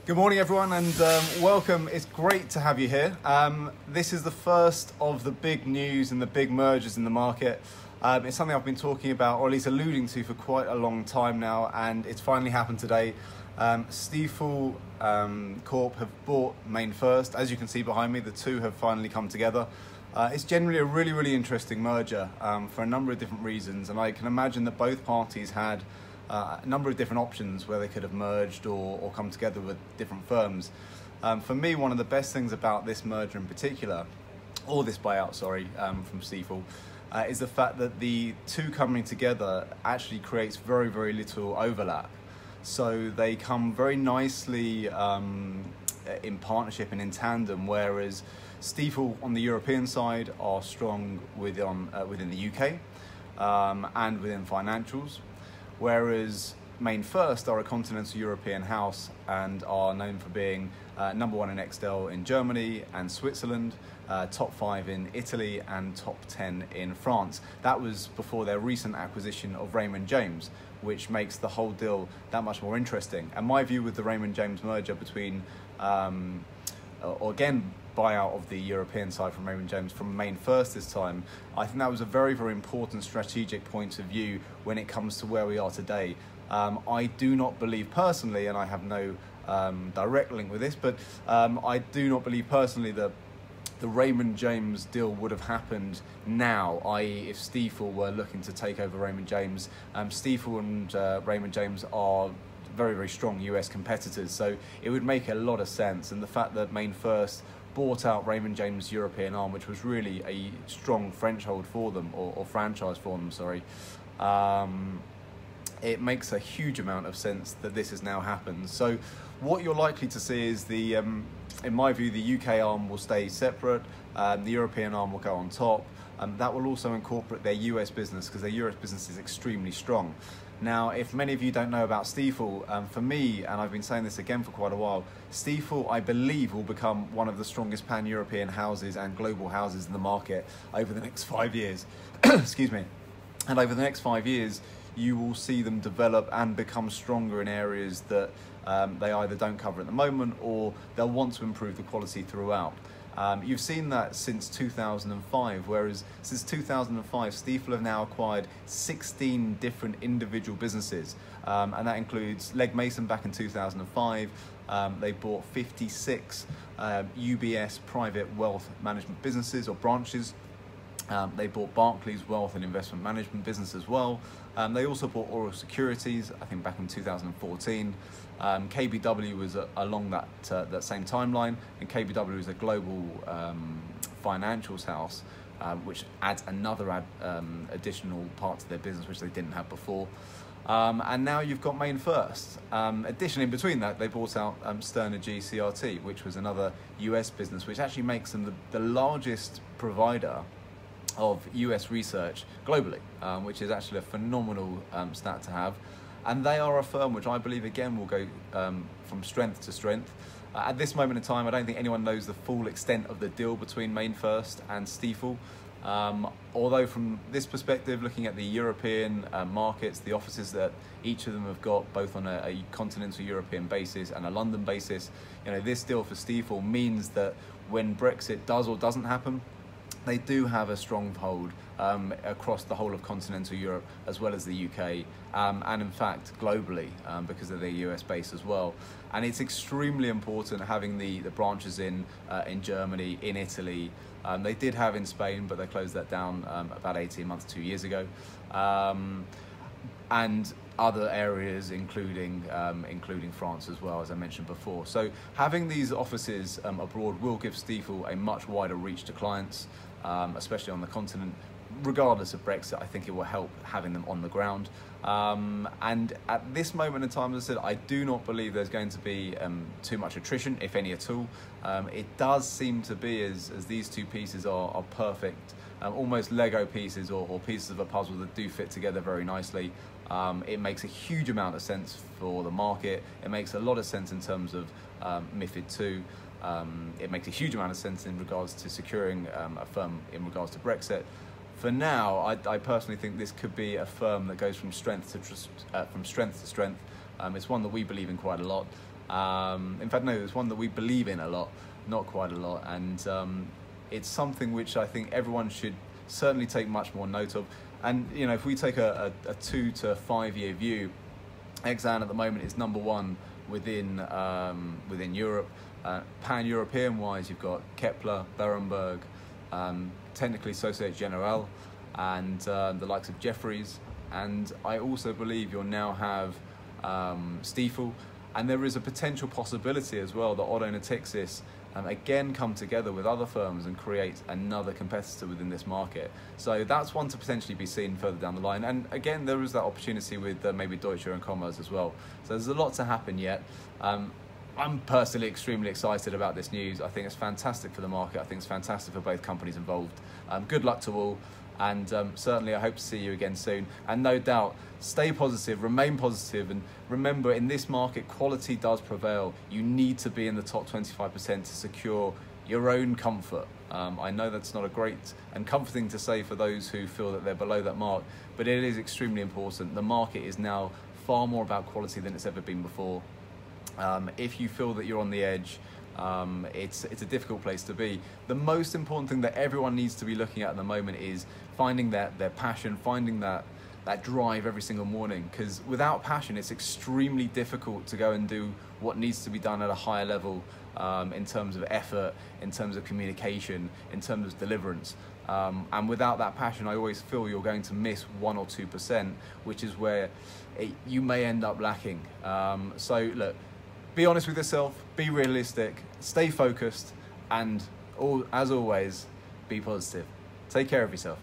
Good morning, everyone, and welcome. It's great to have you here. This is the first of the big news and the big mergers in the market. It's something I've been talking about, or at least alluding to, for quite a long time now, and it's finally happened today. Stifel Corp have bought MainFirst. As you can see behind me, the two have finally come together. It's generally a really interesting merger for a number of different reasons, and I can imagine that both parties had a number of different options where they could have merged or come together with different firms. For me, one of the best things about this merger in particular, or this buyout, from Stifel, is the fact that the two coming together actually creates very little overlap. So they come very nicely in partnership and in tandem, whereas Stifel on the European side are strong within the UK and within financials, whereas MainFirst are a continental European house and are known for being number one in Excel in Germany and Switzerland, top 5 in Italy and top 10 in France. That was before their recent acquisition of Raymond James, which makes the whole deal that much more interesting. And my view with the Raymond James merger between, buyout of the European side from Raymond James from MainFirst this time, I think that was a very important strategic point of view when it comes to where we are today. I do not believe personally, and I have no direct link with this, but I do not believe personally that the Raymond James deal would have happened now, i.e. if Stifel were looking to take over Raymond James. Stifel and Raymond James are very strong US competitors, so it would make a lot of sense. And the fact that MainFirst bought out Raymond James' European arm, which was really a strong French hold for them, or franchise for them, it makes a huge amount of sense that this has now happened. So what you're likely to see is in my view, the UK arm will stay separate, the European arm will go on top. That will also incorporate their US business, because their US business is extremely strong. Now, if many of you don't know about Stifel, for me, and I've been saying this again for quite a while, Stifel, I believe, will become one of the strongest pan-European houses and global houses in the market over the next 5 years. Excuse me. And over the next 5 years, you will see them develop and become stronger in areas that they either don't cover at the moment, or they'll want to improve the quality throughout. You've seen that since 2005, whereas since 2005, Stifel have now acquired 16 different individual businesses, and that includes Legg Mason back in 2005. They bought 56 UBS private wealth management businesses or branches. They bought Barclays Wealth and Investment Management business as well. They also bought Oral Securities, I think back in 2014. KBW was along that same timeline, and KBW is a global financials house, which adds another additional part to their business which they didn't have before. And now you've got MainFirst. Additionally, in between that, they bought out Sterner CRT, which was another US business, which actually makes them the largest provider of US research globally, which is actually a phenomenal stat to have. And they are a firm which I believe, again, will go from strength to strength. At this moment in time, I don't think anyone knows the full extent of the deal between MainFirst and Stifel. Although from this perspective, looking at the European markets, the offices that each of them have got, both on a continental European basis and a London basis, this deal for Stifel means that when Brexit does or doesn't happen, they do have a stronghold across the whole of continental Europe, as well as the UK, and in fact globally, because of their US base as well. And it's extremely important having the branches in Germany, in Italy. They did have in Spain, but they closed that down about 18 months, 2 years ago. And other areas, including France as well, as I mentioned before. So having these offices abroad will give Stifel a much wider reach to clients, especially on the continent. Regardless of Brexit, I think it will help having them on the ground. And at this moment in time, as I said, I do not believe there's going to be too much attrition, if any at all. It does seem to be as these two pieces are perfect, almost Lego pieces or pieces of a puzzle that do fit together very nicely. It makes a huge amount of sense for the market. It makes a lot of sense in terms of MiFID II. It makes a huge amount of sense in regards to securing a firm in regards to Brexit. For now, I personally think this could be a firm that goes from strength to strength. It's one that we believe in quite a lot. In fact, no, it's one that we believe in a lot, not quite a lot, and it's something which I think everyone should certainly take much more note of. And you know, if we take a 2 to 5 year view, Exxon at the moment is number one within Europe. Pan-European wise, you've got Kepler, Berenberg, technically Societe Generale, and the likes of Jefferies. And I also believe you'll now have Stifel, and there is a potential possibility as well that Otto Natixis again come together with other firms and create another competitor within this market. So that's one to potentially be seen further down the line. And again, there is that opportunity with maybe Deutsche and Commerz as well. So there's a lot to happen yet. I'm personally extremely excited about this news. I think it's fantastic for the market. I think it's fantastic for both companies involved. Good luck to all. And certainly I hope to see you again soon. And no doubt, stay positive, remain positive, and remember, in this market, quality does prevail. You need to be in the top 25% to secure your own comfort. I know that's not a great and comforting to say for those who feel that they're below that mark, but it is extremely important. The market is now far more about quality than it's ever been before. If you feel that you're on the edge, it's a difficult place to be. The most important thing that everyone needs to be looking at the moment is finding their passion, finding that drive every single morning, because without passion it's extremely difficult to go and do what needs to be done at a higher level, in terms of effort, in terms of communication, in terms of deliverance. And without that passion, I always feel you're going to miss 1 or 2%, which is where you may end up lacking. So look, be honest with yourself, be realistic, stay focused, and as always, be positive. Take care of yourself.